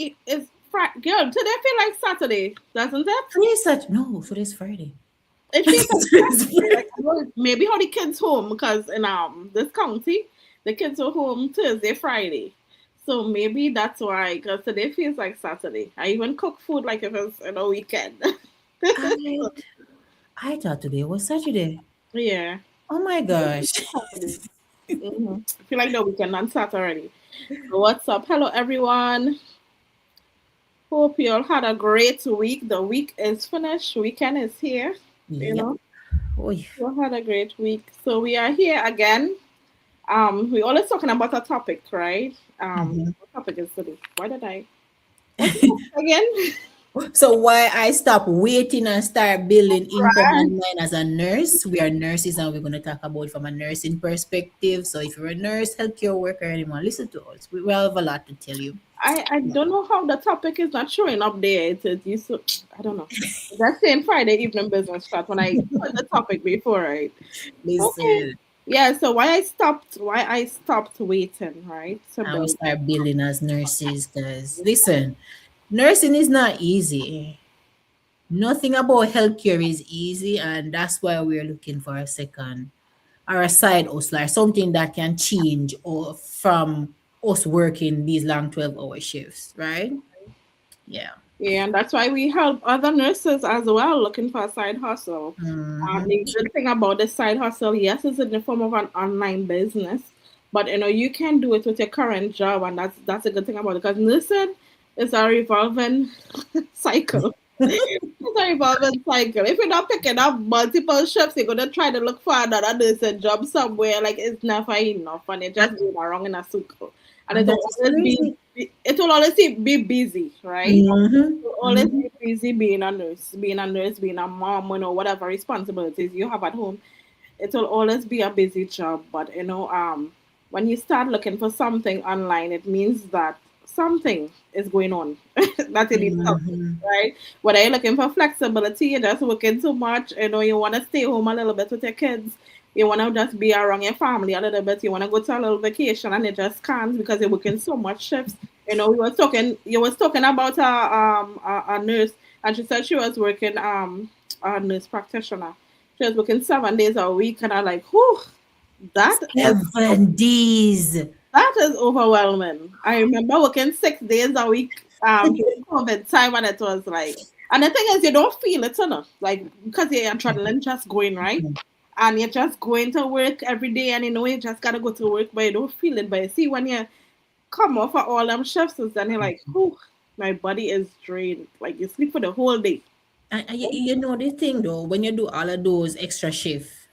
today is Friday. Girl, today feel like Saturday, doesn't it? Today's Friday. It feels like Today's Saturday. Friday. Like well, maybe how the kids home because in this county, the kids are home Thursday, Friday. So maybe that's why, because today feels like Saturday. I even cook food like if it's in a weekend. I I thought today was Saturday. Yeah. Oh my gosh. Saturday. I feel like the weekend on Saturday already. So what's up? Hello everyone. Hope you all had a great week. The week is finished. Weekend is here. You Yep. know, Oy. you all had a great week. So we are here again. We always talking about a topic, right? Mhm. What topic is today? Why did I? What's the topic again? So why I stop waiting and start building income Right. online as a nurse? We are nurses and we're going to talk about it from a nursing perspective. So if you're a nurse, healthcare worker, anyone, listen to us. We have a lot to tell you. I don't know how the topic is not showing up there. It used to, I don't know. That's saying Friday evening business chat when I put the topic before, right? Okay. Listen, Yeah, so why I stopped waiting, right? To and we build. start building as nurses because listen, nursing is not easy. Nothing about healthcare is easy, and that's why we're looking for a second or a side hustle or something that can change or from us working these long 12-hour shifts, right? Yeah. Yeah, and that's why we help other nurses as well looking for a side hustle. Hmm. The good thing about this side hustle, yes, it's in the form of an online business, but you can do it with your current job, and that's a good thing about it. Because nursing is a revolving cycle. It's a revolving cycle. If you're not picking up multiple shifts, you're gonna try to look for another nursing job somewhere. Like it's never enough, and it just going around in a circle. And And it will that is always crazy. it will always be busy, right? Hmm. You'll always Hmm. be busy being a nurse, being a mom, whatever responsibilities you have at home. It will always be a busy job. But when you start looking for something online, it means that something is going on that you need help with, Hmm. right? Whether you're looking for flexibility, you're just working too much, you want to stay home a little bit with your kids. You want to just be around your family a little bit. You want to go to a little vacation, and you just can't because you're working so much shifts. You was talking about a nurse, and she said she was working a nurse practitioner. She was working 7 days a week, and I'm like, whew, that is 7 days. that is overwhelming. I remember working 6 days a week during COVID time, and it was like, and the thing is, you don't feel it, like because your adrenaline just going right, and you're just going to work every day, and you just gotta go to work, but you don't feel it. But you see, when you come off of all them shifts, then you're like, whew, my body is drained. Like you sleep for the whole day. And you know the thing though, when you do all of those extra shifts,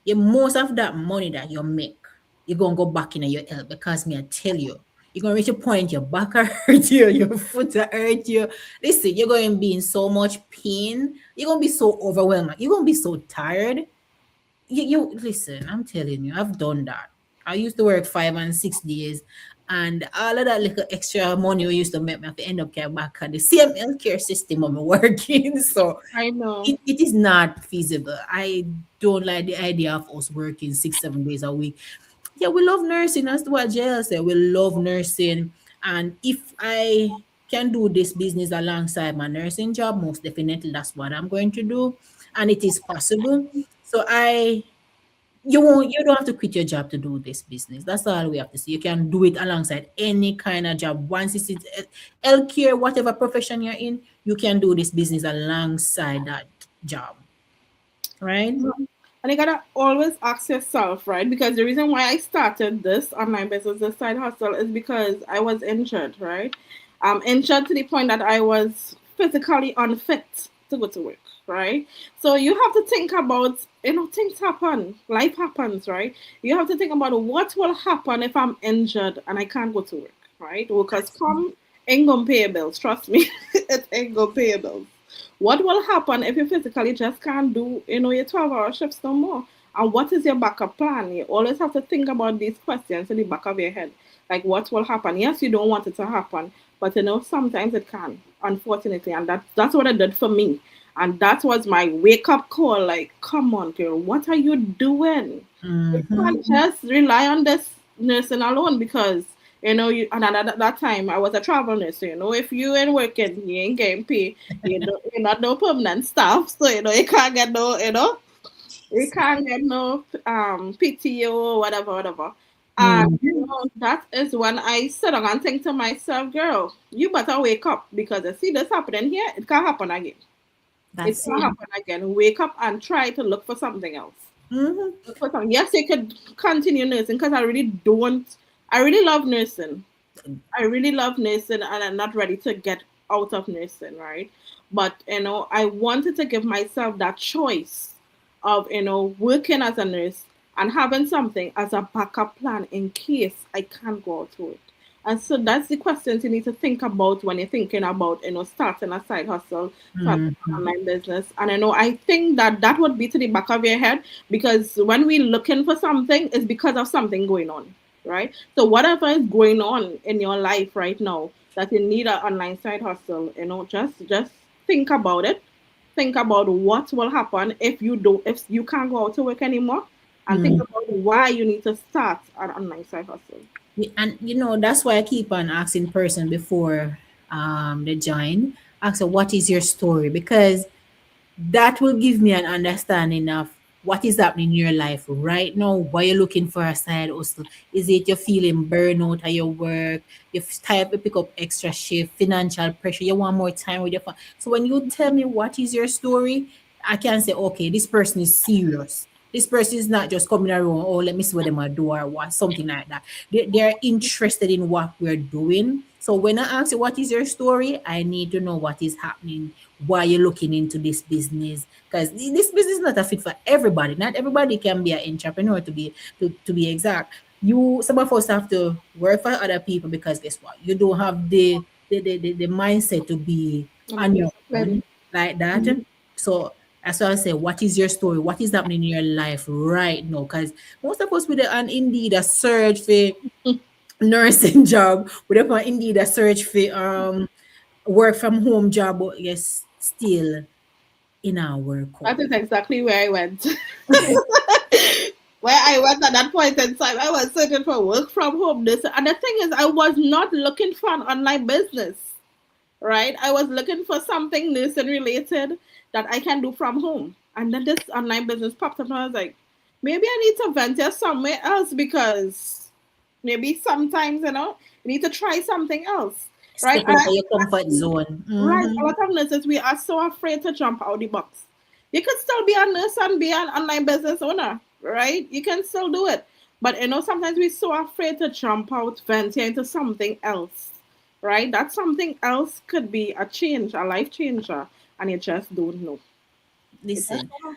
you most of that money that you make, you're gonna go back in your health because me I tell you, you're gonna reach a point your back will hurt you, your foot will hurt you. Listen, you're going to be in so much pain, you're gonna be so overwhelmed, you're gonna be so tired. You listen, I'm telling you, I've done that. I used to work 5 and 6 days, and all of that little extra money we used to make me have to end up getting back at the same healthcare system I'm working. So I know. it is not feasible. I don't like the idea of us working 6, 7 days a week. Yeah, we love nursing. That's what JL said. We love nursing. And if I can do this business alongside my nursing job, most definitely that's what I'm going to do. And it is possible. So you don't have to quit your job to do this business. That's all we have to see. You can do it alongside any kind of job. Once it's healthcare, whatever profession you're in, you can do this business alongside that job. Right? And you gotta always ask yourself, right? Because the reason why I started this online business, this side hustle, is because I was injured, right? Injured to the point that I was physically unfit to go to work, right? So you have to think about, things happen, life happens, right? You have to think about what will happen if I'm injured and I can't go to work, right? Because come ain't gonna pay bills, trust me, it ain't gonna pay bills. What will happen if you physically just can't do, your 12-hour shifts no more? And what is your backup plan? You always have to think about these questions in the back of your head. Like, what will happen? Yes, you don't want it to happen, but sometimes it can, unfortunately. And that's what it did for me. And that was my wake up call. Like, come on, girl, what are you doing? You Mm-hmm. can't just rely on this nursing alone because And at that time I was a travel nurse. So, if you ain't working, you ain't getting paid. You're not no permanent staff, so you can't get no, you can't get no PTO or whatever. And Mhm. that is when I sit down and think to myself, girl, you better wake up because I see this happening here, it can't happen again. It That's can't it. happen again. Wake up and try to look for something else. Mhm. Look for something. Yes, you could continue nursing because I really don't. I really love nursing. I really love nursing, and I'm not ready to get out of nursing, right? But I wanted to give myself that choice of working as a nurse and having something as a backup plan in case I can't go out to it. And so that's the questions you need to think about when you're thinking about starting a side hustle, starting an Mhm. online business. And I think that that would be to the back of your head because when we're looking for something, it's because of something going on, right? So whatever is going on in your life right now that you need an online side hustle, just think about it. Think about what will happen if you can't go out to work anymore, and think Mhm. about why you need to start an online side hustle. And that's why I keep on asking person before they join. Ask her, what is your story? Because that will give me an understanding of what is happening in your life right now. Why you're looking for a side hustle? Is it you're feeling burnout at your work? You're tired to pick up extra shift, financial pressure. You want more time with your family. So when you tell me what is your story, I can say, okay, this person is serious. This person is not just coming around, oh, let me see what they might do or what, something like that. They're interested in what we're doing. So when I ask you what is your story, I need to know what is happening, why you're looking into this business. Because this business is not a fit for everybody. Not everybody can be an entrepreneur to be exact. Some of us have to work for other people because guess what? You don't have the mindset to be And the on your discipline. own like that. So that's why I say, what is your story? What is happening in your life right now? Because most of us with an indeed a search for nursing job, we don't want indeed a search for work from home job, but yes, still in our work That out. is exactly where I went. Where I went at that point in time, I was searching for work from home. And the thing is, I was not looking for an online business, right? I was looking for something nursing related that I can do from home. And then this online business popped up, and I was like, maybe I need to venture somewhere else because maybe sometimes, you need to try something else, right? Step out of your comfort zone. Right, a Hmm. lot of nurses, we are so afraid to jump out the box. You could still be a nurse and be an online business owner, right? You can still do it. But sometimes we're so afraid to jump out, venture into something else, right? That something else could be a change, a life changer, and you just don't know. You just Listen, don't know.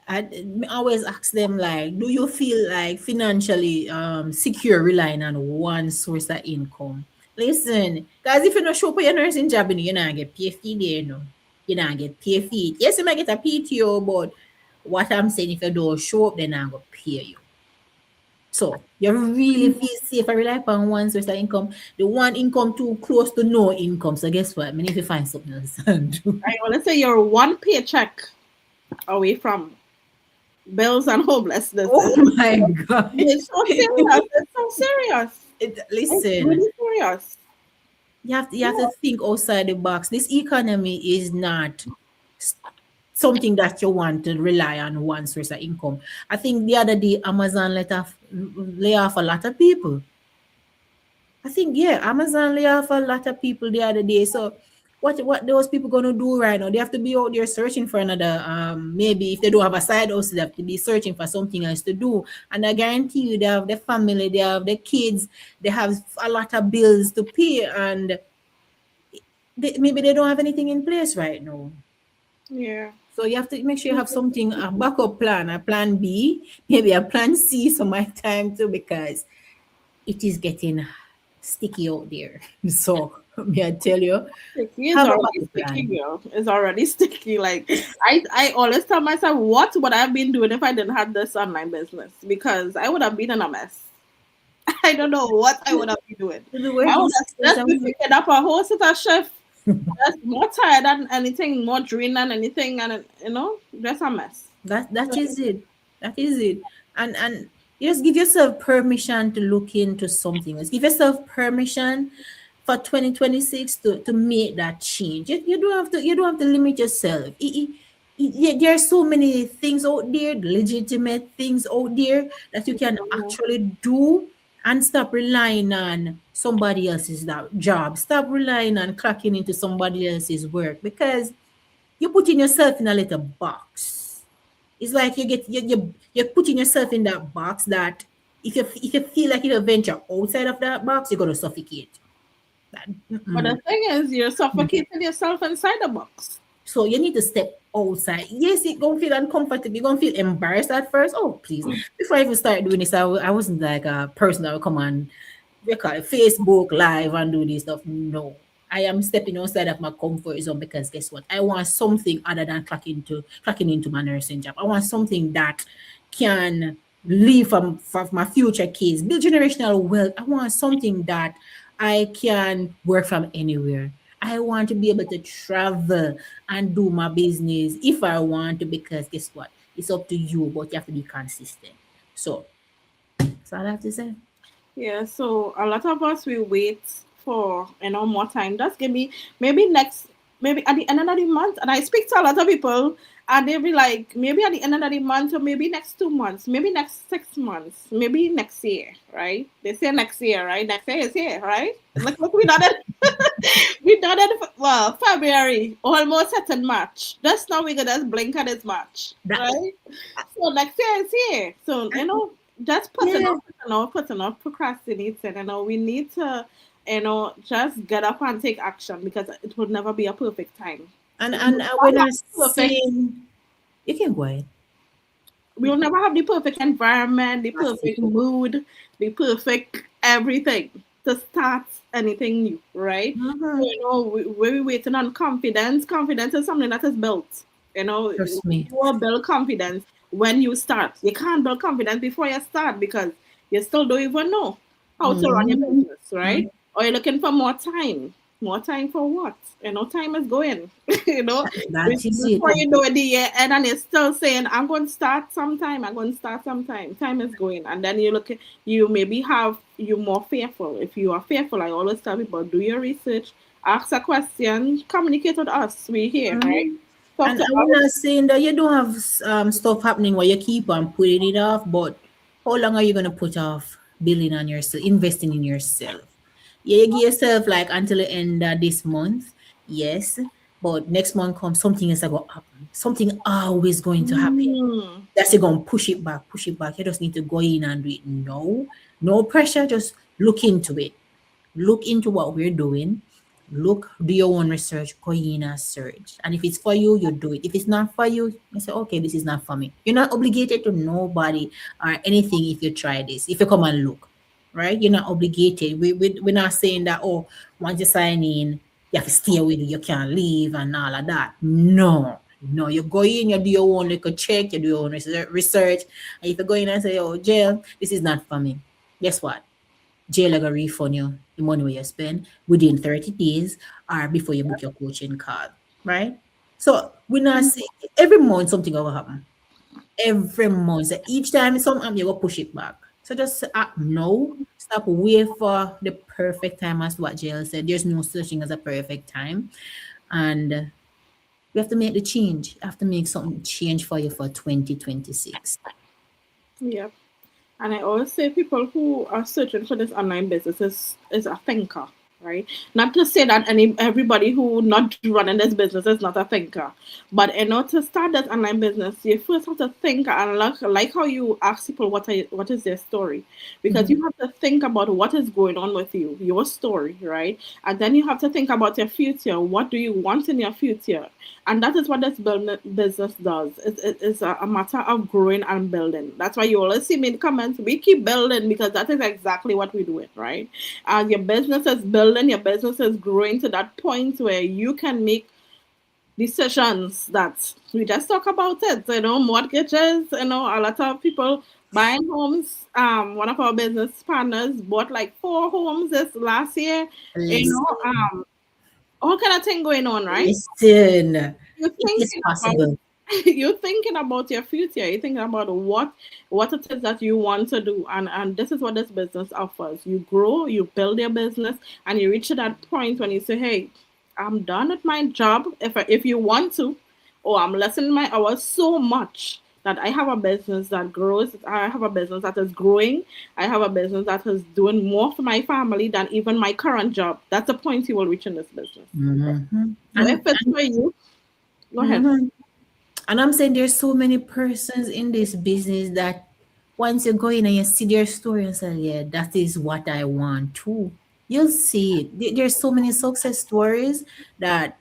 I always ask them like, do you feel like financially secure relying on one source of income? Listen, because if you don't show up for your nursing job, you're not get paid for it there, no. You not get paid for it. Yes, you might get a PTO, but what I'm saying, if you don't show up, then I'm gonna pay you. So you really feel safe and rely upon one source of income. The one income too close to no income. So guess what? I mean, if you find something else to do. I want to say you're one paycheck away from bills and homelessness. Oh my God. It's so serious. It's so serious. It's Listen, really serious. you have to think outside the box. This economy is not s- something that you want to rely on one source of income. I think the other day Amazon lay off a lot of people. I think yeah, Amazon lay off a lot of people the other day. So what those people gonna do right now? They have to be out there searching for another maybe if they don't have a side hustle, they have to be searching for something else to do. And I guarantee you they have the family, they have the kids, they have a lot of bills to pay and maybe they don't have anything in place right now. Yeah. So you have to make sure you have something, a backup plan, a plan B, maybe a plan C some my time too, because it is getting sticky out there. So may I tell you, Sticky is have a already backup sticky, plan. girl. It's already sticky. Like I always tell myself, what would I have been doing if I didn't have this online business? Because I would have been in a mess. I don't know what I would have been doing. To be I working would have 6 days just a been week. picking up a whole set of shift, just more tired than anything, more drained than anything, and just a mess. That is it. That is it. And You just give yourself permission to look into something else. Give yourself permission for 2026 to make that change. You don't have to limit yourself. There are so many things out there, legitimate things out there that you can Mhm. actually do, and stop relying on somebody else's job. Stop relying on clocking into somebody else's work, because you're putting yourself in a little box. It's like you're putting yourself in that box that if you feel like you venture outside of that box, you're gonna suffocate. That, But the mm-mm. thing is, you're suffocating yourself inside the box. So you need to step outside. Yes, you're gonna feel uncomfortable. You're gonna feel embarrassed at first. Oh, please. Before I even started doing this, I wasn't like a person that would come on, we call it Facebook Live and do this stuff. No. I am stepping outside of my comfort zone, because guess what? I want something other than clocking into my nursing job. I want something that can live from my future kids, build generational wealth. I want something that I can work from anywhere. I want to be able to travel and do my business if I want to, because guess what? It's up to you, but you have to be consistent. So that's all I have to say. Yeah, so a lot of us we wait for more time. Just give me maybe next, maybe at the end of the month. And I speak to a lot of people, and they'll be like, maybe at the end of the month, or maybe next 2 months, maybe next 6 months, maybe next year, right? They say next year, right? Next year is here, right? Look, we done it. We done it. Well, February, almost set in March. Just now we gonna just blink at this March, That right? So next year is here. So just yeah. putting off procrastinating. We need to, just get up and take action, because it will never be a perfect time. We will And never when have I perfect. saying you can go ahead. We will never have the perfect environment, the That's it. perfect mood, the perfect everything to start anything new, right? So, Mhm. when we're waiting on confidence, confidence is something that is built. Trust me. You will build confidence when you start. You can't build confidence before you start, because you still don't even know how to run your Mhm. business, right? Or you're looking for more time. More time for what? Time is going. you know, That is it. before you know it, the year end, and you're still saying, "I'm going to start sometime. I'm going to start sometime." Time is going, and then you maybe you more fearful. If you are fearful, I always tell people, do your research, ask a question, communicate with us. We're here, right? Mhm. Talk And to we're us. not saying that you don't have stuff happening where you keep on putting it off, but how long are you gonna put off building on yourself, investing in yourself? Yeah, you give yourself like until the end of this month, yes, but next month comes, something is going to happen. Something always going to happen. Mm, That's you gonna push it back, push it back. You just need to go in and do it. No, no pressure. Just look into it. Look into what we're doing. Look, do your own research, go in and search. And if it's for you, you do it. If it's not for you, you say, okay, this is not for me. You're not obligated to nobody or anything if you try this, if you come and look, right? You're not obligated. We're not saying that, oh, once you sign in, you have to stay with it, you can't leave and all of that. No, no, you go in, you do your own little check, you do your own research. And if you go in and say, oh, jail, this is not for me, guess what? Jail are gonna refund you the money where you spend within 30 days or before you book your coaching card, right? So we not see every month something will happen. Every month. So each time something happen, you go push it back. So just act no. Stop wait for the perfect time, as what Jail said. There's no such thing as a perfect time. And we have to make the change. You have to make something change for you for 2026. yeah. And I always say people who are searching for this online business is a thinker, right? Not to say that everybody who not running this business is not a thinker, but in order to start this online business, you first have to think and like how you ask people what is their story, because Mhm. you have to think about what is going on with you, your story, right? And then you have to think about your future. What do you want in your future? And that is what this business does. It's a matter of growing and building. That's why you always see me in the comments. We keep building because that is exactly what we do it, right? As your business is building, your business is growing to that point where you can make decisions that we just talk about it. Mortgages. A lot of people buying homes. One of our business partners bought like 4 homes this last year. You Listen, know, um, all kind of thing going on, right? listen. You It is thinking about possible. you're thinking about your future. You're thinking about what it is that you want to do, and this is what this business offers. You grow, you build your business, and you reach to that point when you say, "Hey, I'm done at my job. If you want to, or I'm lessening my hours so much that I have a business that grows. I have a business that is growing. I have a business that is doing more for my family than even my current job." That's the point you will reach in this business. Mhm. So if it's And for you, go ahead. mhm. And I'm saying there's so many persons in this business that once you go in and you see their story and say, yeah, that is what I want too. You'll see it. There's so many success stories that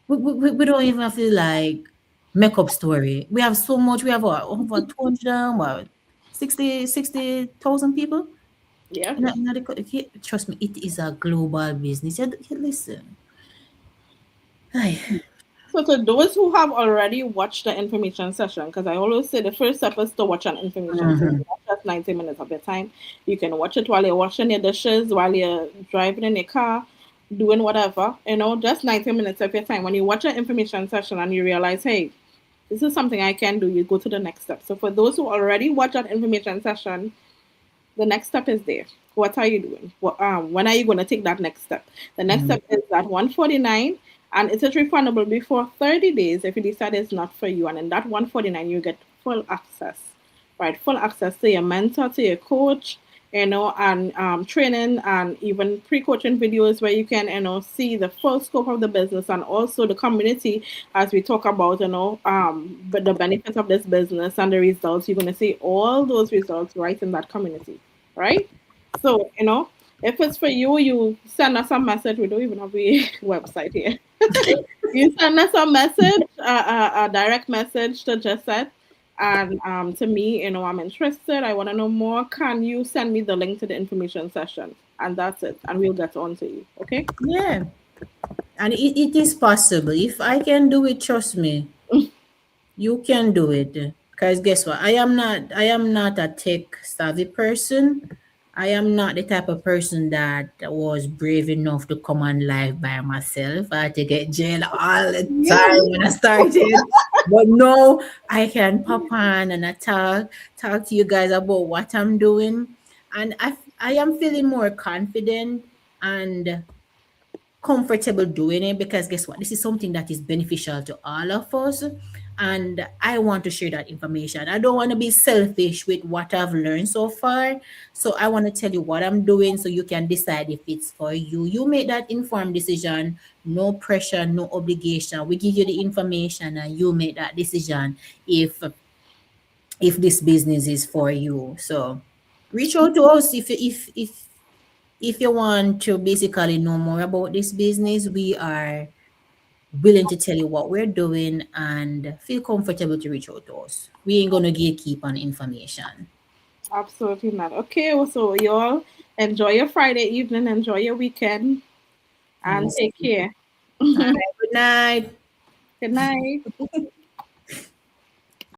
we don't even have to like make up story. We have so much. We have what, over 200, what, 60,000 people. Yeah. Trust me, it is a global business. Listen. Ay. So to those who have already watched the information session, because I always say the first step is to watch an information session. Mhm. Not just 90 minutes of your time. You can watch it while you're washing your dishes, while you're driving in your car, doing whatever. Just 90 minutes of your time. When you watch an information session and you realize, hey, this is something I can do, you go to the next step. So for those who already watch that information session, the next step is there. What are you doing? When are you going to take that next step? The next Mhm. step is that 149, and it is refundable before 30 days if you decide it's not for you. And in that 149, you get full access, right? Full access to your mentor, to your coach, and training, and even pre-coaching videos where you can, see the full scope of the business, and also the community, as we talk about, but the benefits of this business and the results. You're going to see all those results right in that community, right? So, if it's for you, you send us a message. We don't even have a website here. You send us a message, a direct message to Jessette, and to me, I'm interested. I want to know more. Can you send me the link to the information session? And that's it. And we'll get on to you. Okay? Yeah. And it is possible. If I can do it, trust me, you can do it. Because guess what? I am not a tech savvy person. I am not the type of person that was brave enough to come on live by myself. I had to get jail all the time when I started. But no, I can pop on and I talk to you guys about what I'm doing. And I am feeling more confident and comfortable doing it because guess what, this is something that is beneficial to all of us, and I want to share that information. I don't want to be selfish with what I've learned so far, so I want to tell you what I'm doing so you can decide if it's for you. You make that informed decision. No pressure, no obligation. We give you the information and you make that decision if this business is for you. So reach out to us if you want to basically know more about this business. We are willing to tell you what we're doing and feel comfortable to reach out to us. We ain't gonna gatekeep on information. Absolutely not. Okay, well, so you all enjoy your Friday evening, enjoy your weekend, and Yes. take care. All right, good night. Good night.